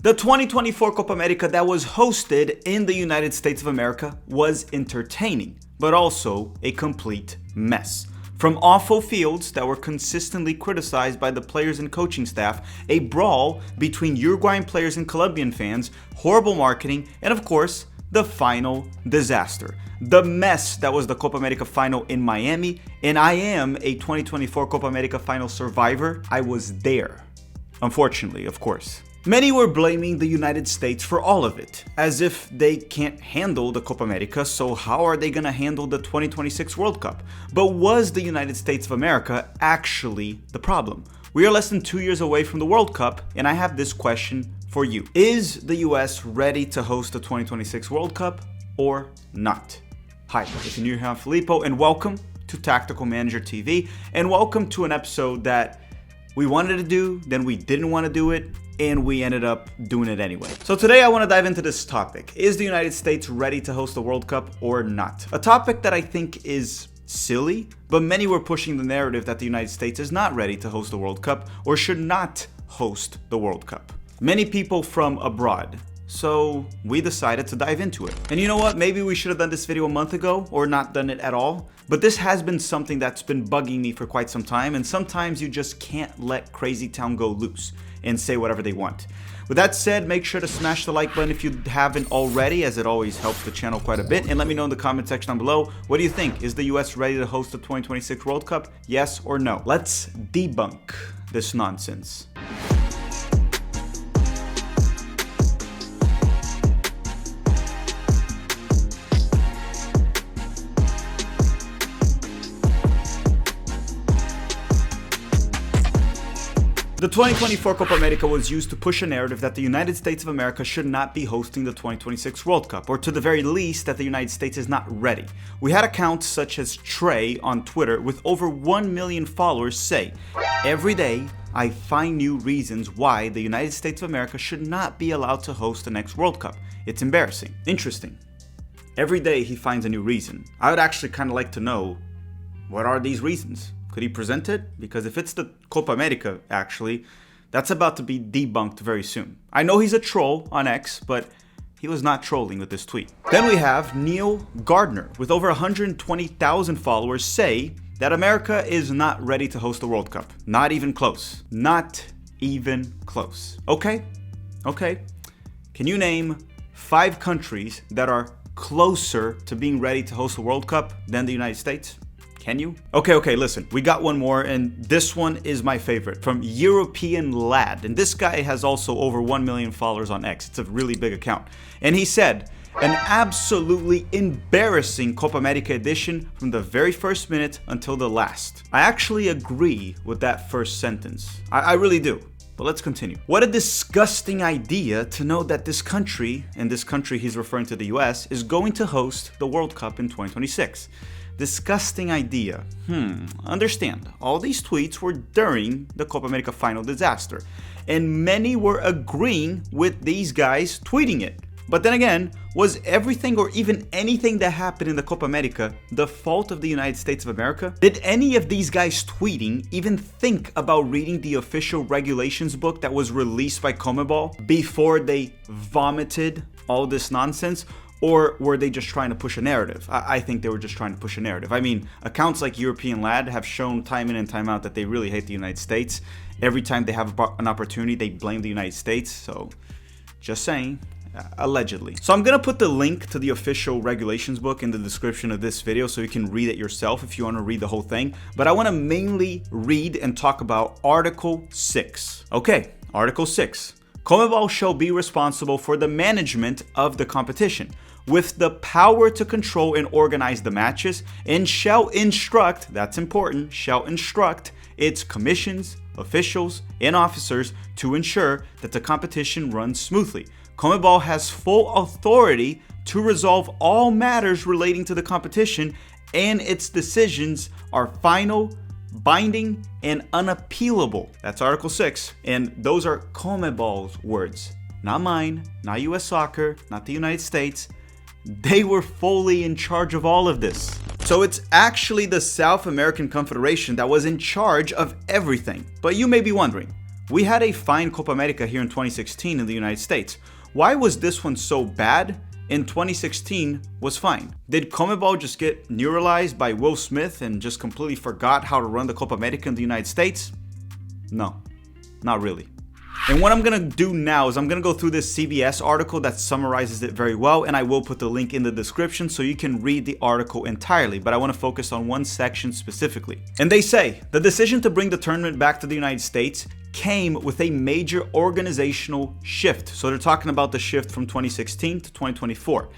The 2024 Copa America that was hosted in the United States of America was entertaining, but also a complete mess. From awful fields that were consistently criticized by the players and coaching staff, a brawl between Uruguayan players and Colombian fans, horrible marketing, and of course, the final disaster. The mess that was the Copa America final in Miami, and I am a 2024 Copa America final survivor. I was there. Unfortunately, of course. Many were blaming the United States for all of it, as if they can't handle the Copa America, so how are they gonna handle the 2026 World Cup? But was the United States of America actually the problem? We are less than 2 years away from the World Cup, and I have this question for you. Is the US ready to host the 2026 World Cup or not? Hi, if you're new here, I'm Filippo, and welcome to Tactical Manager TV, and welcome to an episode that we wanted to do, then we didn't want to do it, and we ended up doing it anyway. So today I want to dive into this topic. Is the United States ready to host the World Cup or not? A topic that I think is silly, but many were pushing the narrative that the United States is not ready to host the World Cup or should not host the World Cup. Many people from abroad. So we decided to dive into it. And you know what? Maybe we should have done this video a month ago or not done it at all. But this has been something that's been bugging me for quite some time. And sometimes you just can't let Crazy Town go loose and say whatever they want. With that said, make sure to smash the like button if you haven't already, as it always helps the channel quite a bit. And let me know in the comment section down below, what do you think? Is the US ready to host the 2026 World Cup? Yes or no? Let's debunk this nonsense. The 2024 Copa America was used to push a narrative that the United States of America should not be hosting the 2026 World Cup, or to the very least that the United States is not ready. We had accounts such as Trey on Twitter with over 1 million followers say, "Every day I find new reasons why the United States of America should not be allowed to host the next World Cup. It's embarrassing." Interesting. Every day he finds a new reason. I would actually kind of like to know, what are these reasons? Could he present it? Because if it's the Copa America, actually, that's about to be debunked very soon. I know he's a troll on X, but he was not trolling with this tweet. Then we have Neil Gardner, with over 120,000 followers, say that America is not ready to host the World Cup. Not even close. Not even close. Okay. Can you name 5 countries that are closer to being ready to host the World Cup than the United States? Can you? Okay, listen, we got one more, and this one is my favorite, from European Lad. And this guy has also over 1 million followers on X. It's a really big account. And he said, "An absolutely embarrassing Copa America edition from the very first minute until the last." I actually agree with that first sentence. I really do. But let's continue. What a disgusting idea to know that this country, and this country he's referring to the US, is going to host the World Cup in 2026. Disgusting idea. Understand, all these tweets were during the Copa America final disaster, and many were agreeing with these guys tweeting it. But then again, was everything or even anything that happened in the Copa America the fault of the United States of America? Did any of these guys tweeting even think about reading the official regulations book that was released by CONMEBOL before they vomited all this nonsense? Or were they just trying to push a narrative? I think they were just trying to push a narrative. I mean, accounts like European Lad have shown time in and time out that they really hate the United States. Every time they have an opportunity, they blame the United States. So, just saying, allegedly. So I'm gonna put the link to the official regulations book in the description of this video so you can read it yourself if you wanna read the whole thing. But I wanna mainly read and talk about Article 6. Okay, Article 6. CONMEBOL shall be responsible for the management of the competition, with the power to control and organize the matches, and shall instruct, that's important, shall instruct its commissions, officials, and officers to ensure that the competition runs smoothly. CONMEBOL has full authority to resolve all matters relating to the competition, and its decisions are final, binding, and unappealable. That's Article 6, and those are CONMEBOL's words. Not mine, not US Soccer, not the United States. They were fully in charge of all of this. So it's actually the South American Confederation that was in charge of everything. But you may be wondering, We had a fine Copa America here in 2016 in the United States. Why was this one so bad? In 2016 was fine. Did CONMEBOL just get neuralized by Will Smith and just completely forgot how to run the Copa America in the United States? No, not really. And what I'm gonna do now is I'm gonna go through this CBS article that summarizes it very well, and I will put the link in the description so you can read the article entirely, but I wanna focus on one section specifically. And they say, the decision to bring the tournament back to the United States came with a major organizational shift. So they're talking about the shift from 2016 to 2024.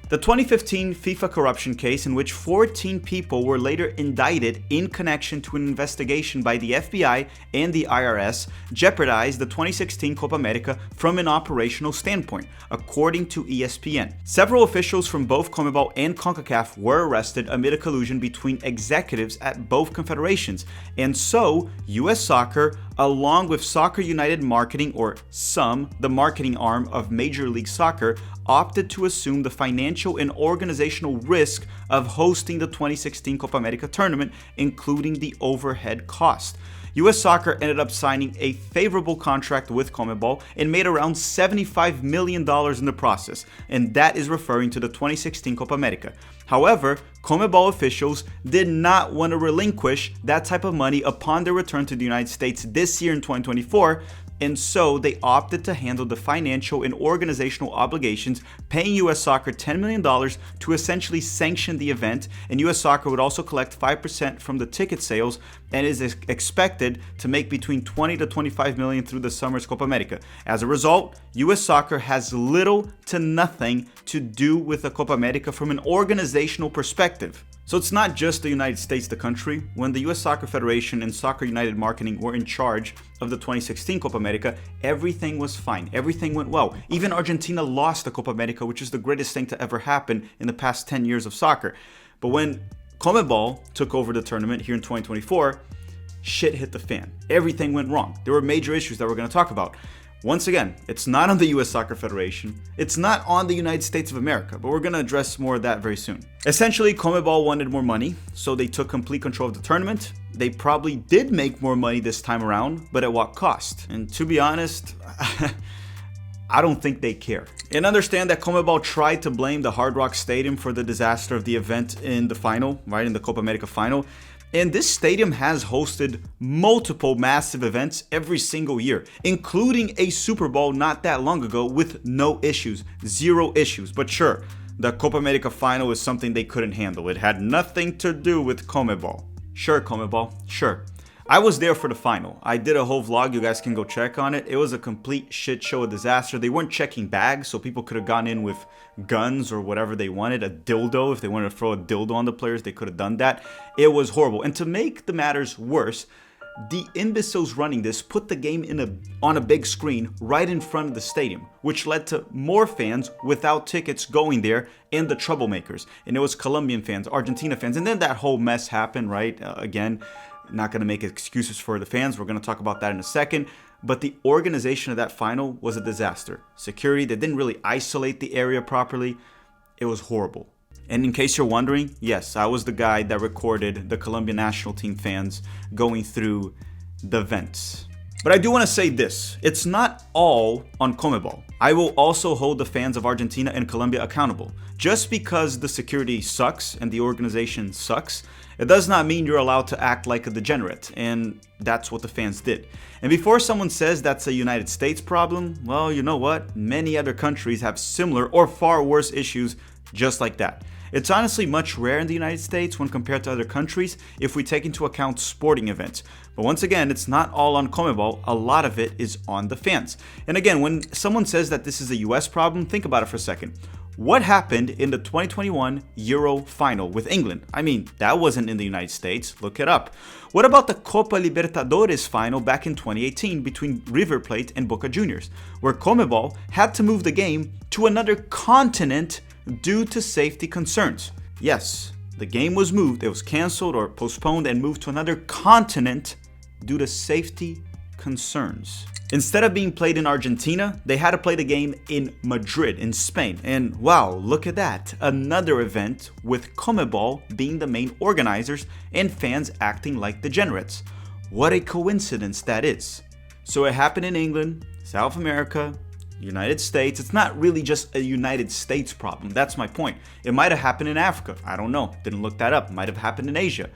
The 2015 FIFA corruption case, in which 14 people were later indicted in connection to an investigation by the FBI and the IRS, jeopardized the 2016 Copa America from an operational standpoint, according to ESPN. Several officials from both CONMEBOL and CONCACAF were arrested amid a collusion between executives at both confederations, and so US Soccer, along with Soccer United Marketing, or SUM, the marketing arm of Major League Soccer, opted to assume the financial and organizational risk of hosting the 2016 Copa America tournament, including the overhead cost. US Soccer ended up signing a favorable contract with CONMEBOL and made around $75 million in the process, and that is referring to the 2016 Copa America. However, CONMEBOL officials did not want to relinquish that type of money upon their return to the United States this year in 2024, and so they opted to handle the financial and organizational obligations, paying US Soccer $10 million to essentially sanction the event, and US Soccer would also collect 5% from the ticket sales and is expected to make between $20 to $25 million through the summer's Copa America. As a result, US Soccer has little to nothing to do with the Copa America from an organizational perspective. So it's not just the United States, the country. When the US Soccer Federation and Soccer United Marketing were in charge of the 2016 Copa America, everything was fine. Everything went well. Even Argentina lost the Copa America, which is the greatest thing to ever happen in the past 10 years of soccer. But when CONMEBOL took over the tournament here in 2024, shit hit the fan. Everything went wrong. There were major issues that we're going to talk about. Once again, it's not on the US Soccer Federation, it's not on the United States of America, but we're going to address more of that very soon. Essentially, CONMEBOL wanted more money, so they took complete control of the tournament. They probably did make more money this time around, but at what cost? And to be honest, I don't think they care. And understand that CONMEBOL tried to blame the Hard Rock Stadium for the disaster of the event in the final, right, in the Copa America final. And this stadium has hosted multiple massive events every single year, including a Super Bowl not that long ago with no issues, 0 issues. But sure, the Copa America final is something they couldn't handle. It had nothing to do with CONMEBOL. Sure, CONMEBOL, sure. I was there for the final. I did a whole vlog, you guys can go check on it. It was a complete shit show, a disaster. They weren't checking bags, so people could have gone in with guns or whatever they wanted, a dildo. If they wanted to throw a dildo on the players, they could have done that. It was horrible. And to make the matters worse, the imbeciles running this put the game on a big screen right in front of the stadium, which led to more fans without tickets going there and the troublemakers. And it was Colombian fans, Argentina fans, and then that whole mess happened, right? Again, not going to make excuses for the fans. We're going to talk about that in a second. But the organization of that final was a disaster. Security, they didn't really isolate the area properly. It was horrible. And in case you're wondering, yes, I was the guy that recorded the Colombian national team fans going through the vents. But I do want to say this, it's not all on CONMEBOL. I will also hold the fans of Argentina and Colombia accountable. Just because the security sucks and the organization sucks, it does not mean you're allowed to act like a degenerate, and that's what the fans did. And before someone says that's a United States problem, well, you know what? Many other countries have similar or far worse issues just like that. It's honestly much rare in the United States when compared to other countries if we take into account sporting events. But once again, it's not all on CONMEBOL, a lot of it is on the fans. And again, when someone says that this is a US problem, think about it for a second. What happened in the 2021 Euro final with England? I mean, that wasn't in the United States, look it up. What about the Copa Libertadores final back in 2018 between River Plate and Boca Juniors, where CONMEBOL had to move the game to another continent due to safety concerns? Yes, the game was moved, it was canceled or postponed and moved to another continent due to safety concerns. Instead of being played in Argentina, they had to play the game in Madrid, in Spain. And wow, look at that. Another event with CONMEBOL being the main organizers and fans acting like degenerates. What a coincidence that is. So it happened in England, South America, United States. It's not really just a United States problem. That's my point. It might have happened in Africa. I don't know. Didn't look that up. It might have happened in Asia.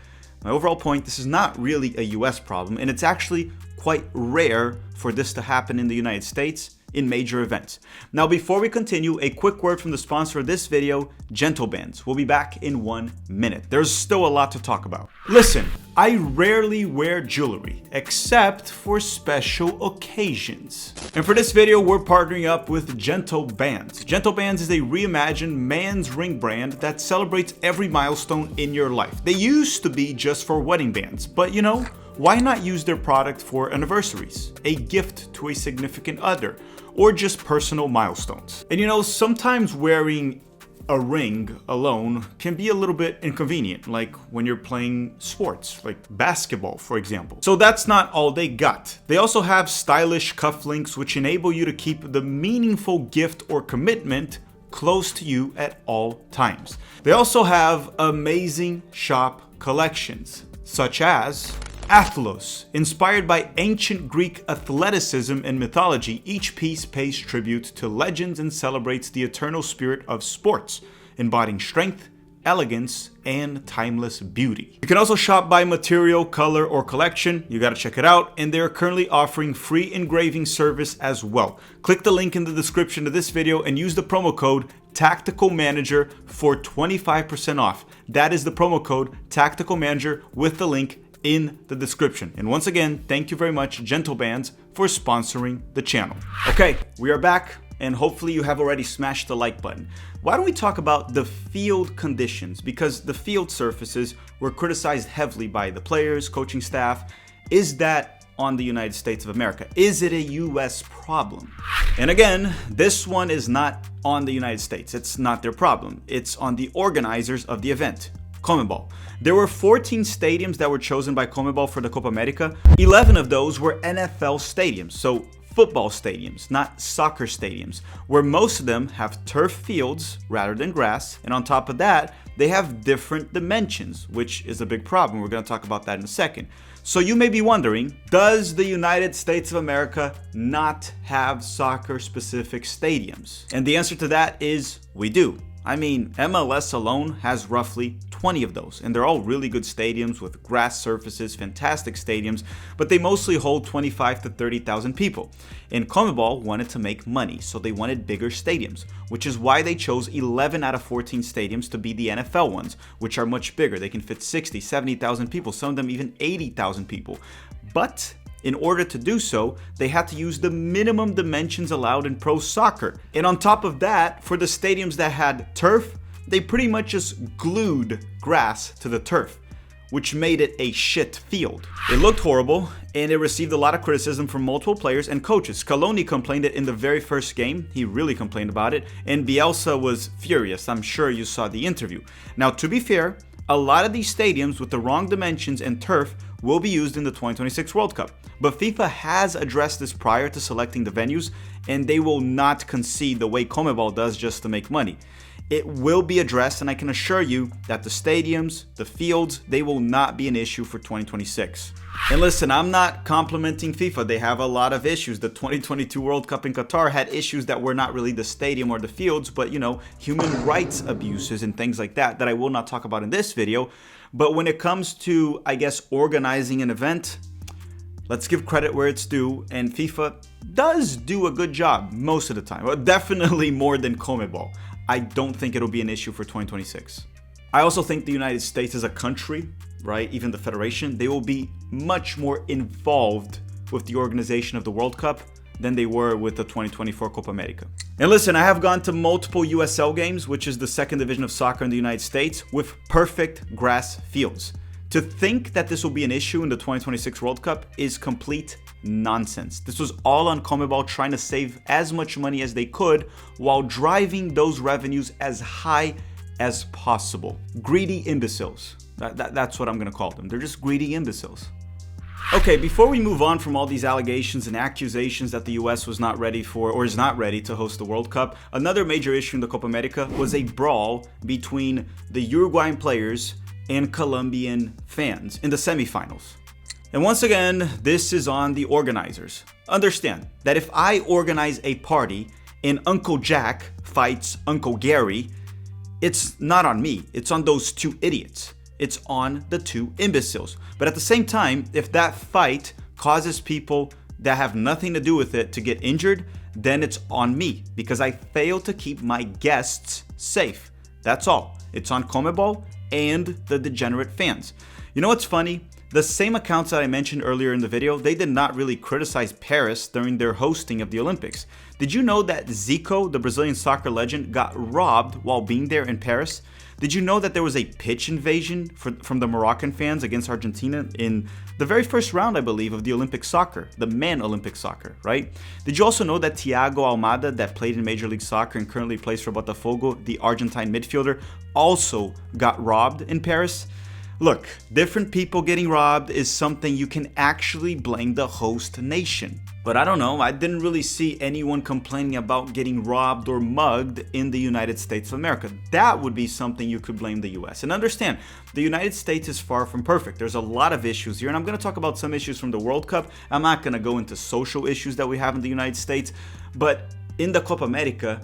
My overall point, this is not really a US problem, and it's actually quite rare for this to happen in the United States in major events. Now, before we continue, a quick word from the sponsor of this video, Gentle Bands. We'll be back in 1 minute. There's still a lot to talk about. Listen, I rarely wear jewelry, except for special occasions. And for this video, we're partnering up with Gentle Bands. Gentle Bands is a reimagined man's ring brand that celebrates every milestone in your life. They used to be just for wedding bands, but you know, why not use their product for anniversaries, a gift to a significant other, or just personal milestones? And you know, sometimes wearing a ring alone can be a little bit inconvenient, like when you're playing sports, like basketball, for example. So that's not all they got. They also have stylish cufflinks which enable you to keep the meaningful gift or commitment close to you at all times. They also have amazing shop collections, such as Athlos. Inspired by ancient Greek athleticism and mythology, each piece pays tribute to legends and celebrates the eternal spirit of sports, embodying strength, elegance, and timeless beauty. You can also shop by material, color, or collection. You gotta check it out. And they're currently offering free engraving service as well. Click the link in the description of this video and use the promo code Tactical Manager for 25% off. That is the promo code Tactical Manager with the link in the description. And once again, thank you very much, Gentle Bands, for sponsoring the channel. Okay, we are back, and hopefully you have already smashed the like button. Why don't we talk about the field conditions? Because the field surfaces were criticized heavily by the players, coaching staff. Is that on the United States of America? Is it a US problem? And again, this one is not on the United States. It's not their problem. It's on the organizers of the event, CONMEBOL. There were 14 stadiums that were chosen by CONMEBOL for the Copa America. 11 of those were NFL stadiums, so football stadiums, not soccer stadiums, where most of them have turf fields rather than grass. And on top of that, they have different dimensions, which is a big problem. We're going to talk about that in a second. So you may be wondering, does the United States of America not have soccer-specific stadiums? And the answer to that is we do. I mean, MLS alone has roughly 20 of those, and they're all really good stadiums with grass surfaces, fantastic stadiums, but they mostly hold 25 to 30,000 people. And CONMEBOL wanted to make money, so they wanted bigger stadiums, which is why they chose 11 out of 14 stadiums to be the NFL ones, which are much bigger. They can fit 60, 70,000 people, some of them even 80,000 people. But in order to do so, they had to use the minimum dimensions allowed in pro soccer. And on top of that, for the stadiums that had turf, they pretty much just glued grass to the turf, which made it a shit field. It looked horrible, and it received a lot of criticism from multiple players and coaches. Scaloni complained it in the very first game. He really complained about it, and Bielsa was furious. I'm sure you saw the interview. Now, to be fair, a lot of these stadiums with the wrong dimensions and turf will be used in the 2026 World Cup. But FIFA has addressed this prior to selecting the venues, and they will not concede the way CONMEBOL does just to make money. It will be addressed, and I can assure you that the stadiums, the fields, they will not be an issue for 2026. And listen, I'm not complimenting FIFA. They have a lot of issues. The 2022 World Cup in Qatar had issues that were not really the stadium or the fields, but you know, human rights abuses and things like that I will not talk about in this video. But when it comes to, I guess, organizing an event, let's give credit where it's due, and FIFA does do a good job most of the time. Well, definitely more than CONMEBOL. I don't think it'll be an issue for 2026. I also think the United States as a country, right, even the Federation, they will be much more involved with the organization of the World Cup than they were with the 2024 Copa America. And listen, I have gone to multiple USL games, which is the second division of soccer in the United States, with perfect grass fields. To think that this will be an issue in the 2026 World Cup is complete nonsense. This was all on CONMEBOL trying to save as much money as they could while driving those revenues as high as possible. Greedy imbeciles. That's what I'm gonna call them. They're just greedy imbeciles. Okay, before we move on from all these allegations and accusations that the US was not ready for or is not ready to host the World Cup, another major issue in the Copa America was a brawl between the Uruguayan players and Colombian fans in the semifinals. And once again, this is on the organizers. Understand that if I organize a party and Uncle Jack fights Uncle Gary, it's not on me, it's on those two idiots. It's on the two imbeciles. But at the same time, if that fight causes people that have nothing to do with it to get injured, then it's on me because I failed to keep my guests safe. That's all. It's on CONMEBOL and the degenerate fans. You know what's funny? The same accounts that I mentioned earlier in the video, they did not really criticize Paris during their hosting of the Olympics. Did you know that Zico, the Brazilian soccer legend, got robbed while being there in Paris? Did you know that there was a pitch invasion from the Moroccan fans against Argentina in the very first round, I believe, of the Olympic soccer, the men Olympic soccer, right? Did you also know that Thiago Almada, that played in Major League Soccer and currently plays for Botafogo, the Argentine midfielder, also got robbed in Paris? Look, different people getting robbed is something you can actually blame the host nation. But I don't know, I didn't really see anyone complaining about getting robbed or mugged in the United States of America. That would be something you could blame the US. And understand, the United States is far from perfect. There's a lot of issues here, and I'm going to talk about some issues from the World Cup. I'm not going to go into social issues that we have in the United States, but in the Copa America,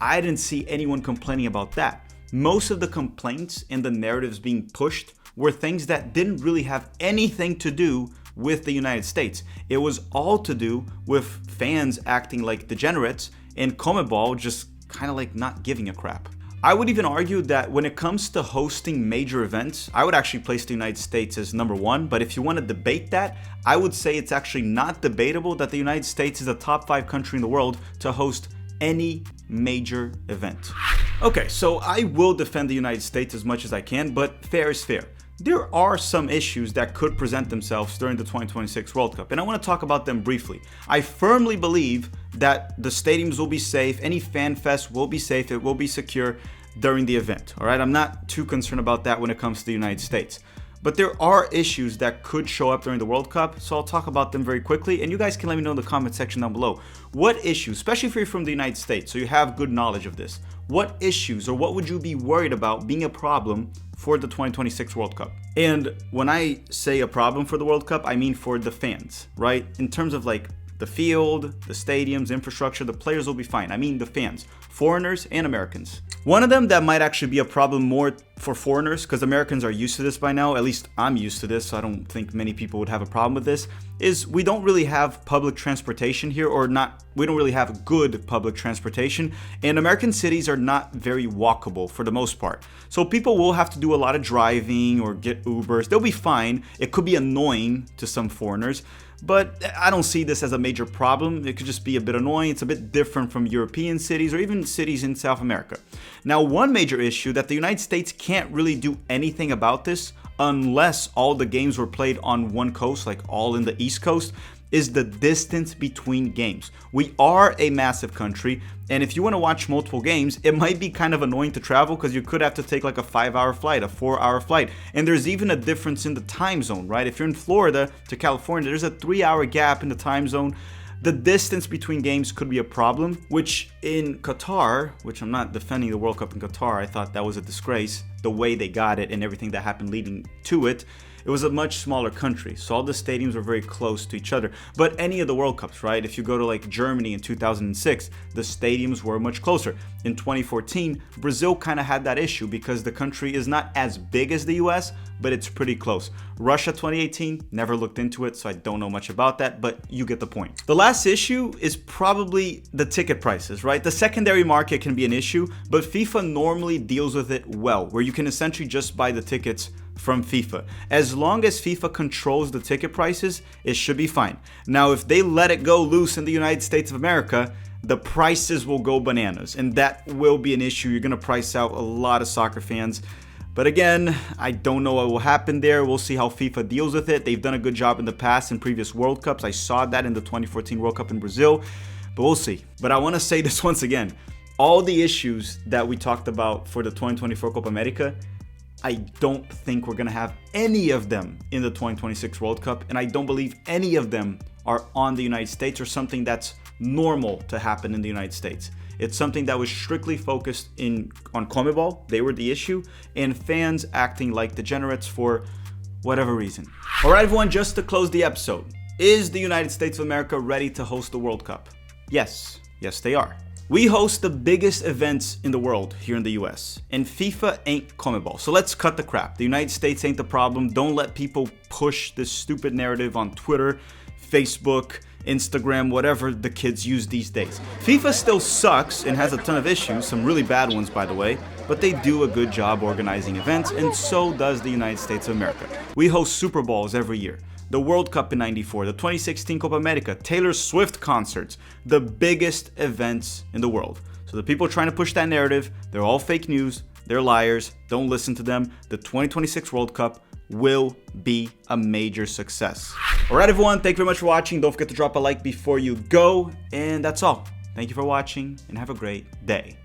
I didn't see anyone complaining about that. Most of the complaints and the narratives being pushed were things that didn't really have anything to do with the United States. It was all to do with fans acting like degenerates and CONMEBOL just kind of like not giving a crap. I would even argue that when it comes to hosting major events, I would actually place the United States as number one, but if you want to debate that, I would say it's actually not debatable that the United States is a top 5 country in the world to host any major event. Okay, so I will defend the United States as much as I can, but fair is fair. There are some issues that could present themselves during the 2026 World Cup, and I want to talk about them briefly. I firmly believe that the stadiums will be safe, any fan fest will be safe, it will be secure during the event, all right? I'm not too concerned about that when it comes to the United States. But there are issues that could show up during the World Cup, so I'll talk about them very quickly, and you guys can let me know in the comment section down below. What issues, especially if you're from the United States, so you have good knowledge of this, what issues or what would you be worried about being a problem for the 2026 World Cup? And when I say a problem for the World Cup, I mean for the fans, right? In terms of like the field, the stadiums, infrastructure, the players will be fine. I mean the fans, foreigners and Americans. One of them that might actually be a problem more for foreigners, because Americans are used to this by now, at least I'm used to this, so I don't think many people would have a problem with this, is we don't really have public transportation here, we don't really have good public transportation, and American cities are not very walkable for the most part. So people will have to do a lot of driving or get Ubers. They'll be fine. It could be annoying to some foreigners, but I don't see this as a major problem. It could just be a bit annoying. It's a bit different from European cities or even cities in South America. Now, one major issue that the United States can't really do anything about this unless all the games were played on one coast, like all in the East Coast, is the distance between games. We are a massive country, and if you want to watch multiple games, it might be kind of annoying to travel because you could have to take like a 5-hour flight, a 4-hour flight, and there's even a difference in the time zone, right? If you're in Florida to California, there's a 3-hour gap in the time zone. The distance between games could be a problem, which in Qatar, which I'm not defending the World Cup in Qatar, I thought that was a disgrace, the way they got it and everything that happened leading to it. It was a much smaller country, so all the stadiums were very close to each other. But any of the World Cups, right? If you go to like Germany in 2006, the stadiums were much closer. In 2014, Brazil kind of had that issue because the country is not as big as the US, but it's pretty close. Russia 2018, never looked into it, so I don't know much about that, but you get the point. The last issue is probably the ticket prices, right? The secondary market can be an issue, but FIFA normally deals with it well, where you can essentially just buy the tickets from FIFA. As long as FIFA controls the ticket prices, it should be fine. Now, if they let it go loose in the United States of America, the prices will go bananas, and that will be an issue. You're gonna price out a lot of soccer fans. But again, I don't know what will happen there. We'll see how FIFA deals with it. They've done a good job in the past in previous World Cups. I saw that in the 2014 World Cup in Brazil, but we'll see. But I wanna say this once again, all the issues that we talked about for the 2024 Copa America, I don't think we're going to have any of them in the 2026 World Cup, and I don't believe any of them are on the United States or something that's normal to happen in the United States. It's something that was strictly focused on CONMEBOL, they were the issue, and fans acting like degenerates for whatever reason. Alright everyone, just to close the episode, is the United States of America ready to host the World Cup? Yes they are. We host the biggest events in the world here in the US, and FIFA ain't CONMEBOL. So let's cut the crap. The United States ain't the problem. Don't let people push this stupid narrative on Twitter, Facebook, Instagram, whatever the kids use these days. FIFA still sucks and has a ton of issues, some really bad ones by the way, but they do a good job organizing events, and so does the United States of America. We host Super Bowls every year. The World Cup in '94, the 2016 Copa America, Taylor Swift concerts, the biggest events in the world. So the people trying to push that narrative, they're all fake news, they're liars, don't listen to them. The 2026 World Cup will be a major success. Alright everyone, thank you very much for watching. Don't forget to drop a like before you go, and that's all. Thank you for watching, and have a great day.